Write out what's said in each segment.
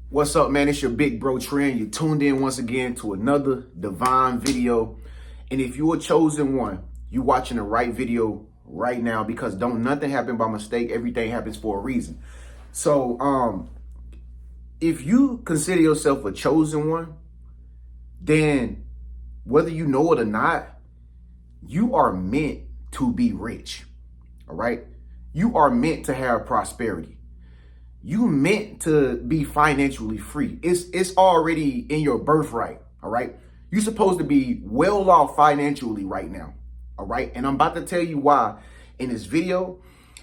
What's up, man? It's your big bro Trend. You tuned in once again to another divine video. And if you're a chosen one, you watching the right video right now, because don't nothing happen by mistake. Everything happens for a reason. So if you consider yourself a chosen one, then whether you know it or not, you are meant to be rich. All right. You are meant to have prosperity. You meant to be financially free. It's already in your birthright. All right. You're supposed to be well off financially right now. All right. And I'm about to tell you why in this video.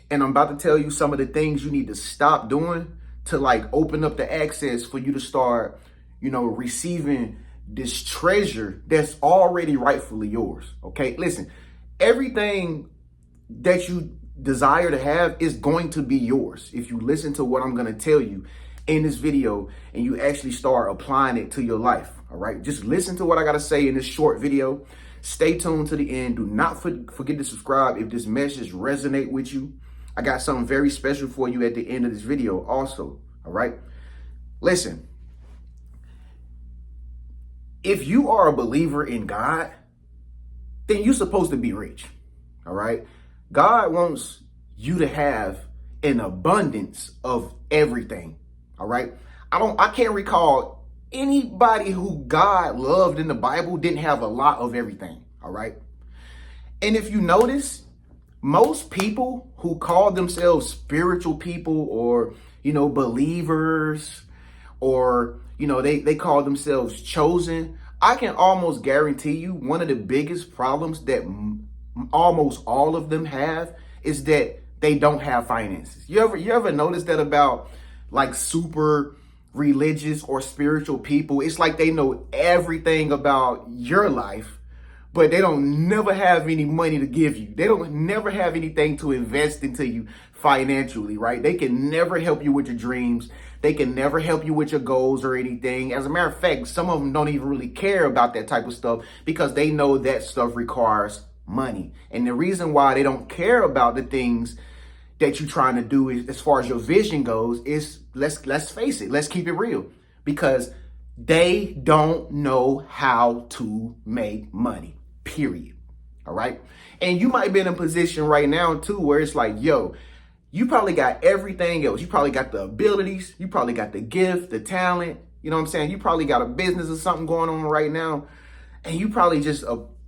And I'm about to tell you some of the things you need to stop doing to like open up the access for you to start, receiving this treasure that's already rightfully yours. Okay. Listen, everything that you desire to have is going to be yours if you listen to what I'm going to tell you in this video and you actually start applying it to your life. All right. Just listen to what I got to say in this short video. Stay tuned to the end. Do not forget to subscribe if this message resonate with you. I got something very special for you at the end of this video also. All right. Listen, if you are a believer in God, then you're supposed to be rich. All right. God wants you to have an abundance of everything. All right. I can't recall anybody who God loved in the Bible didn't have a lot of everything. All right. And if you notice, most people who call themselves spiritual people or, believers, or, they call themselves chosen, I can almost guarantee you one of the biggest problems that almost all of them have is that they don't have finances. You ever notice that about like super religious or spiritual people? It's like they know everything about your life, but they don't never have any money to give you. They don't never have anything to invest into you financially, right? They can never help you with your dreams. They can never help you with your goals or anything. As a matter of fact, some of them don't even really care about that type of stuff because they know that stuff requires money. And the reason why they don't care about the things that you're trying to do is, as far as your vision goes, is let's face it, let's keep it real, because they don't know how to make money, period. All right. And you might be in a position right now too, where it's like, yo, you probably got everything else. You probably got the abilities. You probably got the gift, the talent. You know what I'm saying? You probably got a business or something going on right now. And you probably just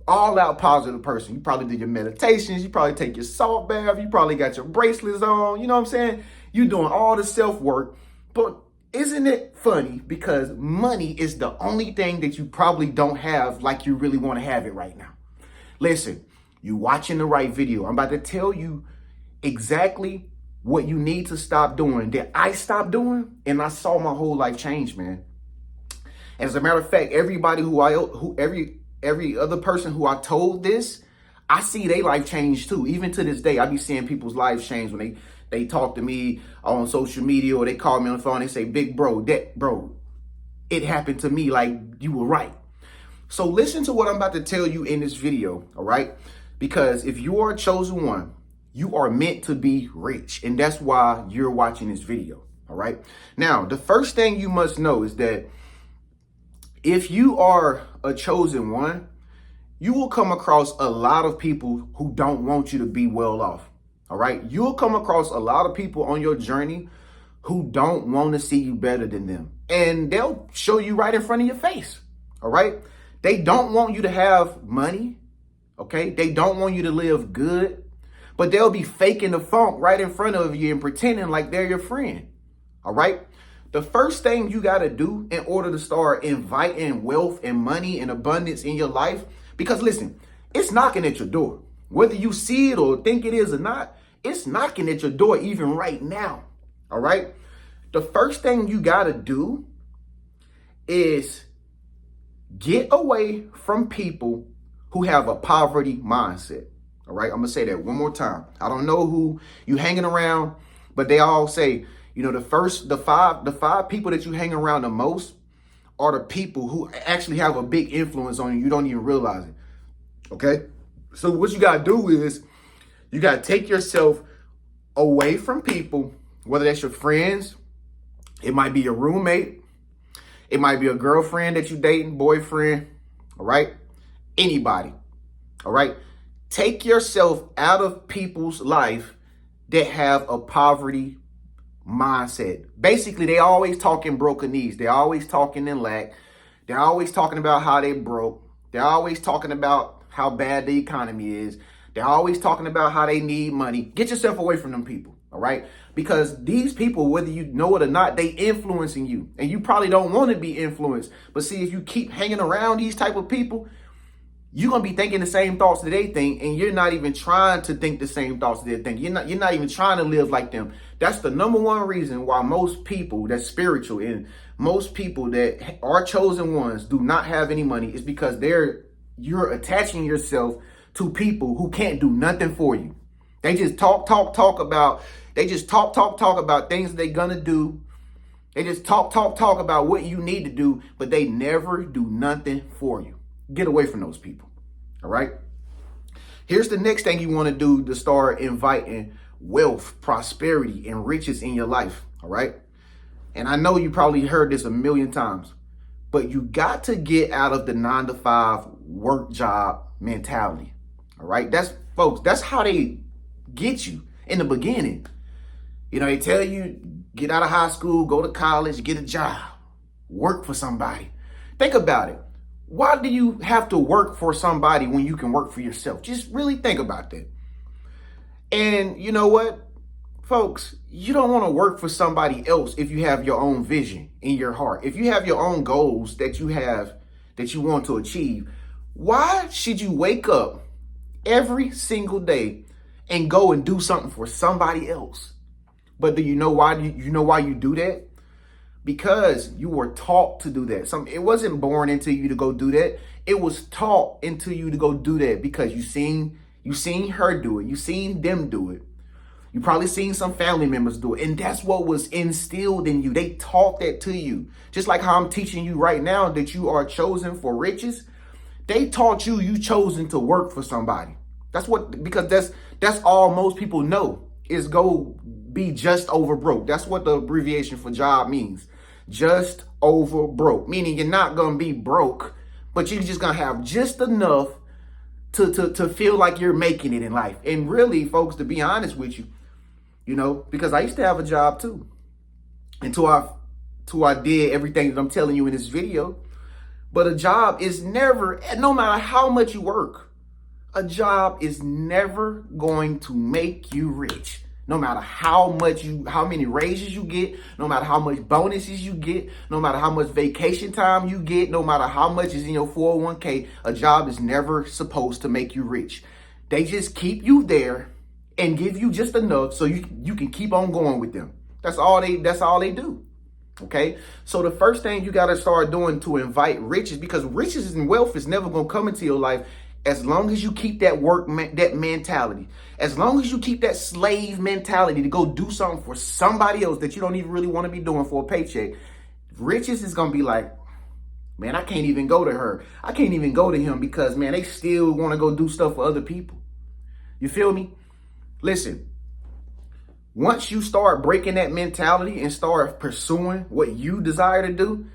all out positive person. You probably do your meditations. You probably take your salt bath. You probably got your bracelets on. You know what I'm saying? You're doing all the self work. But isn't it funny? Because money is the only thing that you probably don't have like you really want to have it right now. Listen, you watching the right video. I'm about to tell you exactly what you need to stop doing that I stopped doing. And I saw my whole life change, man. As a matter of fact, everybody every other person who I told this, I see their life change too. Even to this day, I be seeing people's lives change when they talk to me on social media or they call me on the phone. They say, big bro, it happened to me. Like, you were right. So listen to what I'm about to tell you in this video. All right. Because if you are a chosen one, you are meant to be rich. And that's why you're watching this video. All right. Now, the first thing you must know is that if you are a chosen one, you will come across a lot of people who don't want you to be well off. All right. You'll come across a lot of people on your journey who don't want to see you better than them. And they'll show you right in front of your face. All right. They don't want you to have money. Okay. They don't want you to live good, but they'll be faking the funk right in front of you and pretending like they're your friend. All right. The first thing you got to do in order to start inviting wealth and money and abundance in your life, because listen, it's knocking at your door. Whether you see it or think it is or not, it's knocking at your door even right now. All right. The first thing you got to do is get away from people who have a poverty mindset. All right. I'm going to say that one more time. I don't know who you hanging around, but they all say, the five people that you hang around the most are the people who actually have a big influence on you. You don't even realize it. Okay. So what you got to do is you got to take yourself away from people, whether that's your friends, it might be your roommate, It might be a girlfriend that you dating, boyfriend, all right? Anybody, all right? Take yourself out of people's life that have a poverty mindset. Basically, they always talking broken knees. They always talking in lack. They're always talking about how they broke. They're always talking about how bad the economy is. They're always talking about how they need money. Get yourself away from them people, all right? Because these people, whether you know it or not, they influencing you. And you probably don't want to be influenced. But see, if you keep hanging around these type of people, you're going to be thinking the same thoughts that they think, and you're not even trying to think the same thoughts that they think. You're not even trying to live like them. That's the number one reason why most people that's spiritual and most people that are chosen ones do not have any money is because you're attaching yourself to people who can't do nothing for you. They just talk about things they're gonna do. They just talk about what you need to do, but they never do nothing for you. Get away from those people. All right. Here's the next thing you want to do to start inviting wealth, prosperity, and riches in your life. All right. And I know you probably heard this a million times, but you got to get out of the 9-to-5 work job mentality. All right. That's how they get you in the beginning. You know, they tell you get out of high school, go to college, get a job, work for somebody. Think about it. Why do you have to work for somebody when you can work for yourself? Just really think about that. And you know what, folks, you don't want to work for somebody else if you have your own vision in your heart. If you have your own goals that you want to achieve, why should you wake up every single day and go and do something for somebody else? But do you know why you do that? Because you were taught to do that. It wasn't born into you to go do that. It was taught into you to go do that because you seen her do it. You seen them do it. You probably seen some family members do it. And that's what was instilled in you. They taught that to you. Just like how I'm teaching you right now that you are chosen for riches. They taught you chosen to work for somebody. Because that's all most people know is go be just over broke. That's what the abbreviation for job means. Just over broke, meaning you're not going to be broke, but you're just going to have just enough to feel like you're making it in life. And really, folks, to be honest with you, you know, because I used to have a job too. Until I did everything that I'm telling you in this video. But a job is never, no matter how much you work, a job is never going to make you rich. No matter how many raises you get, no matter how much bonuses you get, no matter how much vacation time you get, no matter how much is in your 401k, a job is never supposed to make you rich. They just keep you there and give you just enough so you can keep on going with them. That's all they do. Okay. So the first thing you got to start doing to invite riches, because riches and wealth is never going to come into your life as long as you keep that that mentality, as long as you keep that slave mentality to go do something for somebody else that you don't even really want to be doing for a paycheck. Riches is going to be like, man, I can't even go to her. I can't even go to him because, man, they still want to go do stuff for other people. You feel me? Listen, once you start breaking that mentality and start pursuing what you desire to do,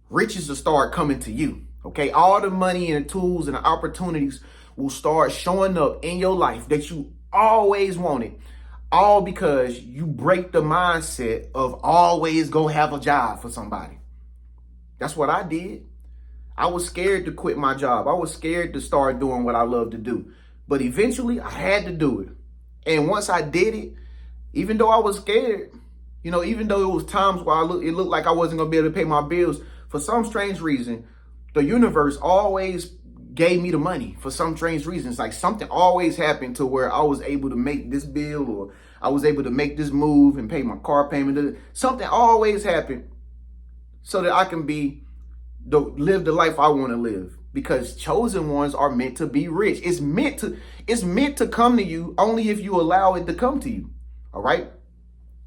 riches will start coming to you. Okay, all the money and the tools and the opportunities will start showing up in your life that you always wanted, all because you break the mindset of always go have a job for somebody. That's what I did. I was scared to quit my job. I was scared to start doing what I love to do. But eventually I had to do it. And once I did it, even though I was scared, you know, even though it was times where it looked like I wasn't going to be able to pay my bills, for some strange reason, the universe always gave me the money for some strange reasons. Like something always happened to where I was able to make this bill, or I was able to make this move and pay my car payment. Something always happened so that I can live the life I want to live, because chosen ones are meant to be rich. It's meant to come to you only if you allow it to come to you. All right.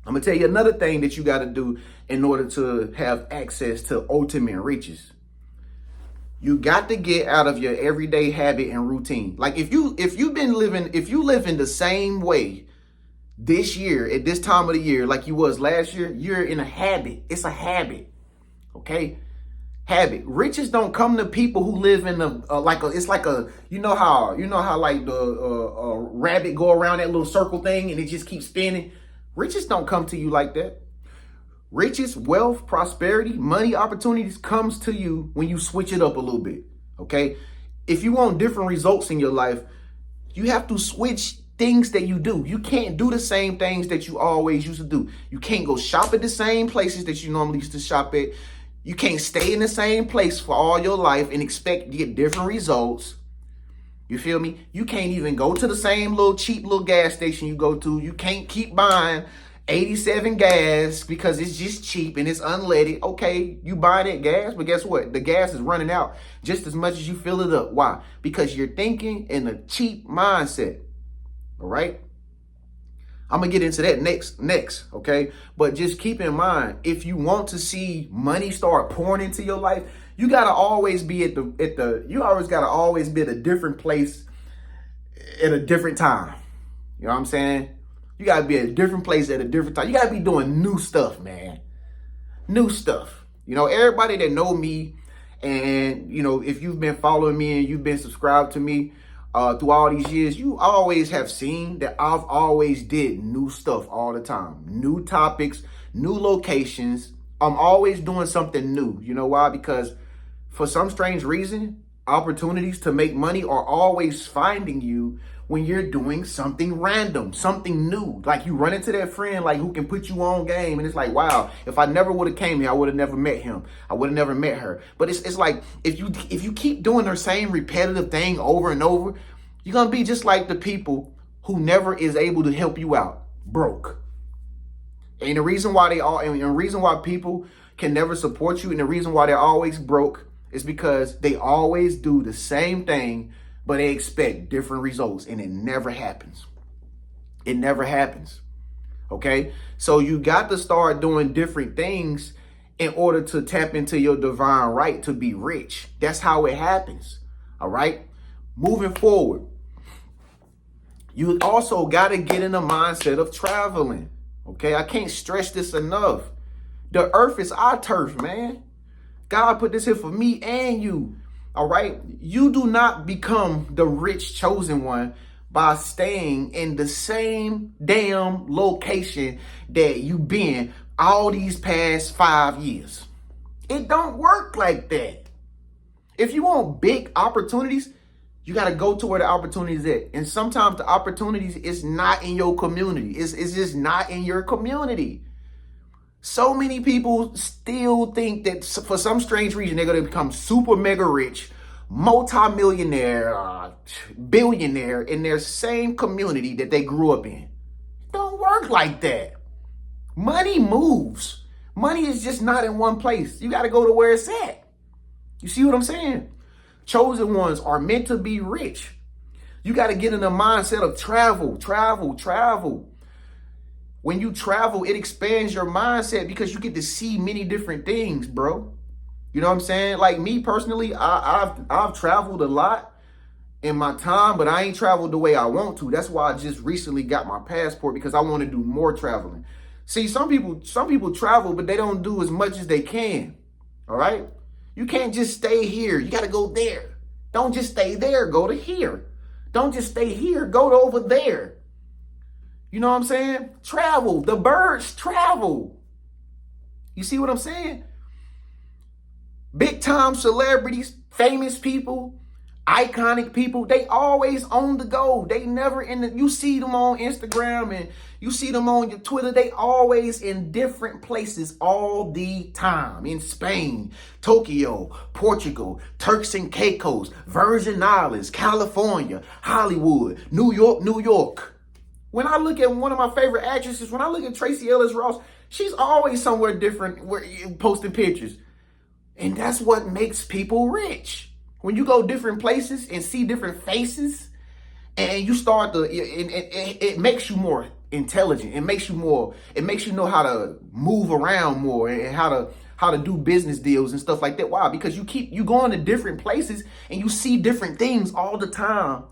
I'm going to tell you another thing that you got to do in order to have access to ultimate riches. You got to get out of your everyday habit and routine. Like if you live in the same way this year at this time of the year like you was last year, you're in a habit. It's a habit. Okay? habit. Riches don't come to people who live in it's like a, you know how like the rabbit go around that little circle thing and it just keeps spinning. Riches don't come to you like that. Riches, wealth, prosperity, money, opportunities comes to you when you switch it up a little bit. Okay. If you want different results in your life, you have to switch things that you do. You can't do the same things that you always used to do. You can't go shop at the same places that you normally used to shop at. You can't stay in the same place for all your life and expect to get different results. You feel me? You can't even go to the same little cheap little gas station you go to. You can't keep buying 87 gas because it's just cheap and it's unleaded. Okay, you buy that gas, but guess what? The gas is running out just as much as you fill it up. Why? Because you're thinking in a cheap mindset. All right. I'm going to get into that next. Okay. But just keep in mind, if you want to see money start pouring into your life, you got to always be you always got to always be at a different place at a different time. You know what I'm saying? You got to be at a different place at a different time. You got to be doing new stuff, man. New stuff. You know, everybody that know me and, you know, if you've been following me and you've been subscribed to me, through all these years, you always have seen that I've always did new stuff all the time. New topics, new locations. I'm always doing something new. You know why? Because for some strange reason, opportunities to make money are always finding you when you're doing something random, something new. Like you run into that friend like who can put you on game. And it's like, wow, if I never would have came here, I would have never met him. I would have never met her. But it's like if you keep doing the same repetitive thing over and over, you're going to be just like the people who never is able to help you out, broke. And the reason why and the reason why people can never support you and the reason why they're always broke is because they always do the same thing, but they expect different results and it never happens. It never happens. Okay. So you got to start doing different things in order to tap into your divine right to be rich. That's how it happens. All right. Moving forward, you also got to get in the mindset of traveling. Okay. I can't stress this enough. The earth is our turf, man. God put this here for me and you. All right. You do not become the rich chosen one by staying in the same damn location that you've been all these past 5 years. It don't work like that. If you want big opportunities, you got to go to where the opportunity is at. And sometimes the opportunities is not in your community. It's just not in your community. So many people still think that for some strange reason, they're going to become super mega rich, multi-millionaire, billionaire in their same community that they grew up in. It don't work like that. Money moves. Money is just not in one place. You got to go to where it's at. You see what I'm saying? Chosen ones are meant to be rich. You got to get in the mindset of travel. When you travel, it expands your mindset because you get to see many different things, bro. You know what I'm saying? Like me personally, I've traveled a lot in my time, but I ain't traveled the way I want to. That's why I just recently got my passport because I want to do more traveling. See, some people travel, but they don't do as much as they can. All right? You can't just stay here. You got to go there. Don't just stay there. Go to here. Don't just stay here. Go to over there. You know what I'm saying? Travel. The birds travel. You see what I'm saying? Big time celebrities, famous people, iconic people, they always on the go. They never you see them on Instagram and you see them on your Twitter. They always in different places all the time. In Spain, Tokyo, Portugal, Turks and Caicos, Virgin Islands, California, Hollywood, New York. When I look at one of my favorite actresses, when I look at Tracy Ellis Ross, she's always somewhere different posting pictures. And that's what makes people rich. When you go different places and see different faces and you start to, it makes you more intelligent. It makes you know how to move around more and how to do business deals and stuff like that. Why? Because you going to different places and you see different things all the time.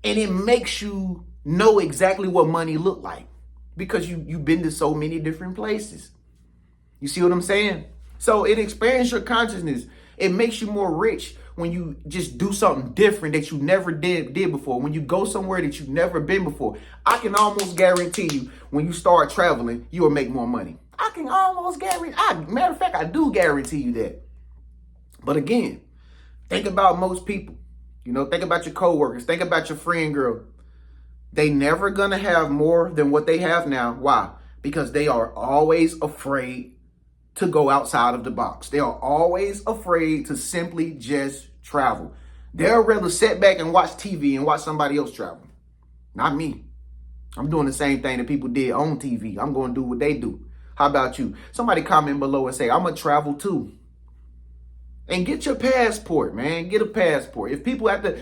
And it makes you know exactly what money look like because you've been to so many different places. You see what I'm saying? So it expands your consciousness. It makes you more rich when you just do something different that you never did before. When you go somewhere that you've never been before. I can almost guarantee you when you start traveling, you will make more money. I can almost guarantee. Matter of fact, I do guarantee you that. But again, think about most people. Think about your coworkers. Think about your friend girl. They never gonna have more than what they have now. Why? Because they are always afraid to go outside of the box. They are always afraid to simply just travel. They'll rather sit back and watch TV and watch somebody else travel. Not me. I'm doing the same thing that people did on TV. I'm going to do what they do. How about you? Somebody comment below and say, I'm going to travel too. And get your passport, man. Get a passport. If people have to,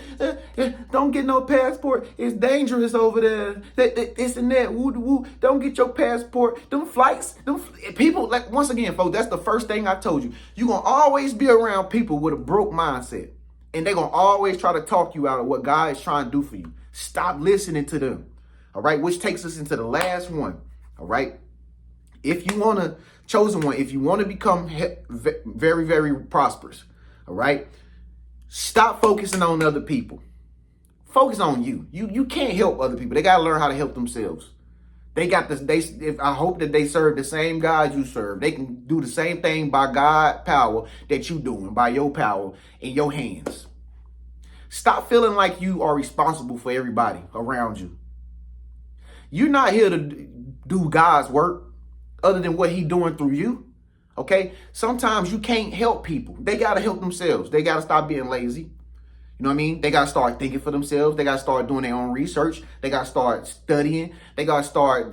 don't get no passport. It's dangerous over there. This and that. Woo, woo. Don't get your passport. Them flights. People, like, once again, folks, that's the first thing I told you. You're going to always be around people with a broke mindset. And they're going to always try to talk you out of what God is trying to do for you. Stop listening to them. All right. Which takes us into the last one. All right. If you want to, chosen one, if you want to become very, very prosperous, all right, stop focusing on other people. Focus on you. You can't help other people. They got to learn how to help themselves. They got this. I hope that they serve the same God you serve. They can do the same thing by God's power that you doing, by your power in your hands. Stop feeling like you are responsible for everybody around you. You're not here to do God's work other than what He's doing through you. Okay? Sometimes you can't help people. They got to help themselves. They got to stop being lazy. You know what I mean? They got to start thinking for themselves. They got to start doing their own research. They got to start studying. They got to start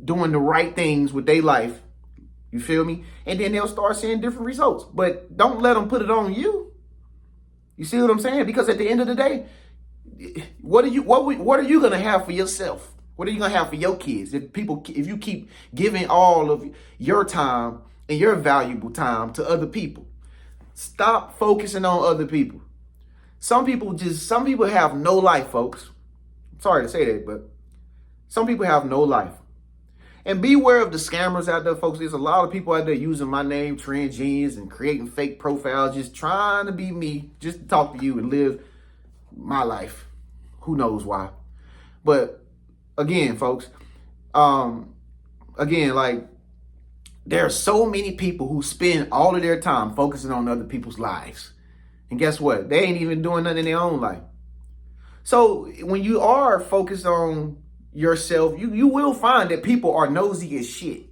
doing the right things with their life. You feel me? And then they'll start seeing different results. But don't let them put it on you. You see what I'm saying? Because at the end of the day, what are you going to have for yourself? What are you going to have for your kids? If you keep giving all of your time and your valuable time to other people, stop focusing on other people. Some people have no life, folks. I'm sorry to say that, but some people have no life. And beware of the scammers out there, folks. There's a lot of people out there using my name, Trend Genius, and creating fake profiles, just trying to be me, just to talk to you and live my life. Who knows why? But again, folks, like, there are so many people who spend all of their time focusing on other people's lives. And guess what? They ain't even doing nothing in their own life. So when you are focused on yourself, you will find that people are nosy as shit.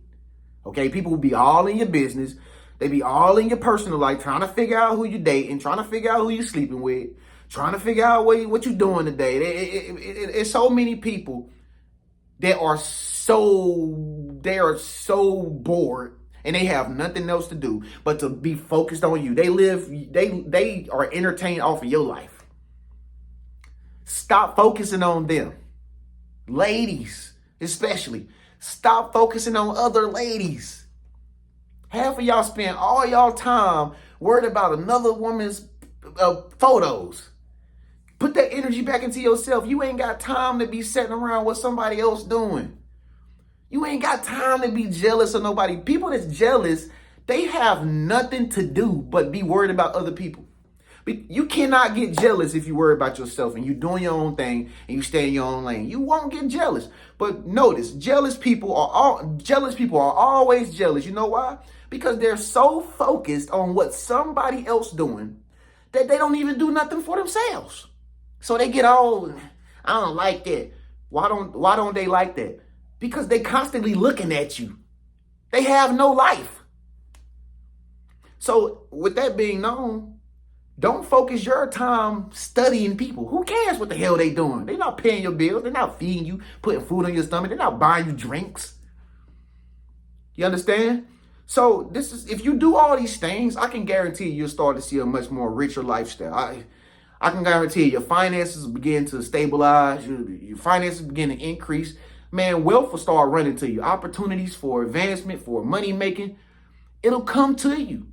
Okay? People will be all in your business. They be all in your personal life, trying to figure out who you're dating, trying to figure out who you're sleeping with, trying to figure out what you're doing today. It's so many people that are so bored and they have nothing else to do but to be focused on you. They are entertained off of your life. Stop focusing on them. Ladies, especially, stop focusing on other ladies. Half of y'all spend all y'all time worried about another woman's photos. Put that energy back into yourself. You ain't got time to be sitting around what somebody else doing. You ain't got time to be jealous of nobody. People that's jealous, they have nothing to do but be worried about other people. But you cannot get jealous if you worry about yourself and you doing your own thing and you stay in your own lane. You won't get jealous. But notice, jealous people are always jealous. You know why? Because they're so focused on what somebody else doing that they don't even do nothing for themselves. So they get all, I don't like that. Why don't they like that? Because they constantly looking at you. They have no life. So with that being known, don't focus your time studying people. Who cares what the hell they doing? They're not paying your bills. They're not feeding you, putting food on your stomach. They're not buying you drinks. You understand? So if you do all these things, I can guarantee you'll start to see a much more richer lifestyle. I can guarantee your finances will begin to stabilize. Your finances begin to increase. Man, wealth will start running to you. Opportunities for advancement, for money making, it'll come to you.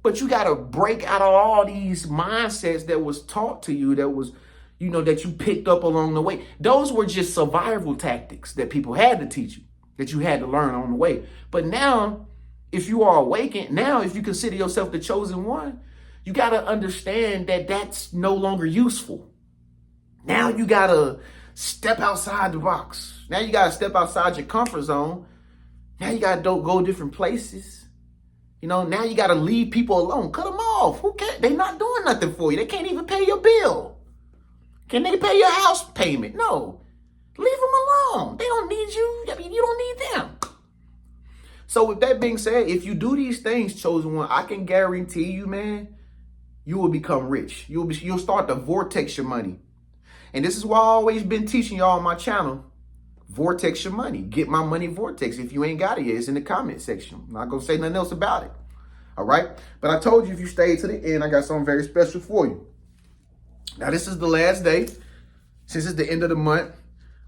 But you got to break out of all these mindsets that was taught to you, that was, that you picked up along the way. Those were just survival tactics that people had to teach you, that you had to learn on the way. But now, if you are awakened, now if you consider yourself the chosen one, you got to understand that that's no longer useful. Now you got to step outside the box. Now you got to step outside your comfort zone. Now you got to go different places. You know, now you got to leave people alone. Cut them off. Who cares? They not doing nothing for you. They can't even pay your bill. Can they pay your house payment? No. Leave them alone. They don't need you. I mean, you don't need them. So with that being said, if you do these things, chosen one, I can guarantee you, man, you will become rich. You'll start to vortex your money. And this is why I've always been teaching y'all on my channel. Vortex your money. Get my money vortex. If you ain't got it yet, it's in the comment section. I'm not going to say nothing else about it. All right? But I told you if you stayed to the end, I got something very special for you. Now, this is the last day. Since it's the end of the month,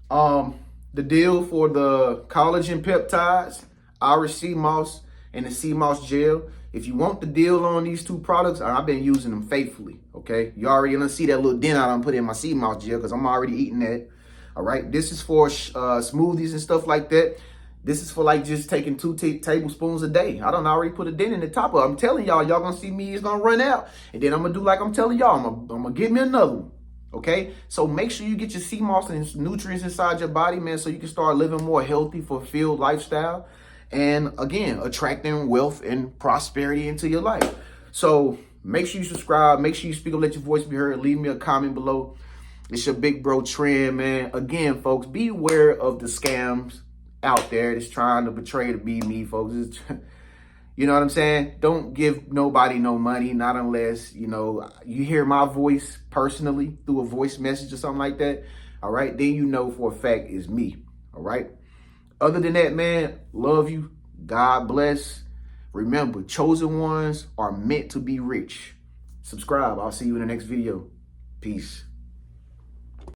the deal for the collagen peptides, Irish sea moss, and the sea moss gel. If you want the deal on these two products, I've been using them faithfully, okay? You already gonna see that little dent I done put in my sea moss gel because I'm already eating that, all right? This is for smoothies and stuff like that. This is for like just taking 2 tablespoons a day. I done already put a dent in the top of it. I'm telling y'all gonna see me, it's gonna run out. And then I'm gonna do like I'm telling y'all, I'm gonna get me another one. Okay, so make sure you get your sea moss and nutrients inside your body, man, so you can start living more healthy, fulfilled lifestyle. And again, attracting wealth and prosperity into your life. So make sure you subscribe. Make sure you speak up, let your voice be heard. Leave me a comment below. It's your big bro Trend, man. Again, folks, beware of the scams out there that's trying to betray to be me, folks. You know what I'm saying? Don't give nobody no money, not unless, you know, you hear my voice personally through a voice message or something like that. All right, then you know for a fact it's me. All right. Other than that, man, love you. God bless. Remember, chosen ones are meant to be rich. Subscribe. I'll see you in the next video. Peace.